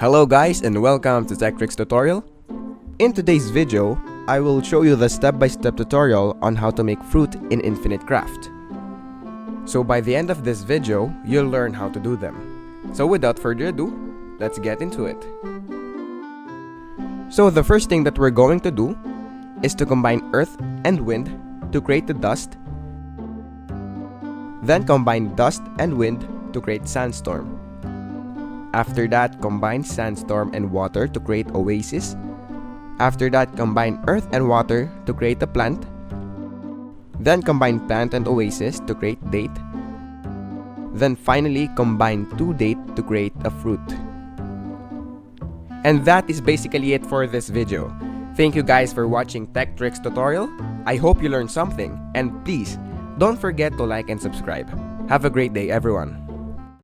Hello guys and welcome to Tech Tricks tutorial. In today's video, I will show you the step-by-step tutorial on how to make fruit in Infinite Craft. So by the end of this video, you'll learn how to do them. So without further ado, let's get into it. So the first thing that we're going to do is to combine earth and wind to create the dust. Then combine dust and wind to create sandstorm. After that, combine sandstorm and water to create oasis. After that, combine earth and water to create a plant. Then combine plant and oasis to create date. Then finally, combine two date to create a fruit. And that is basically it for this video. Thank you guys for watching Tech Tricks tutorial. I hope you learned something, and please don't forget to like and subscribe. Have a great day everyone.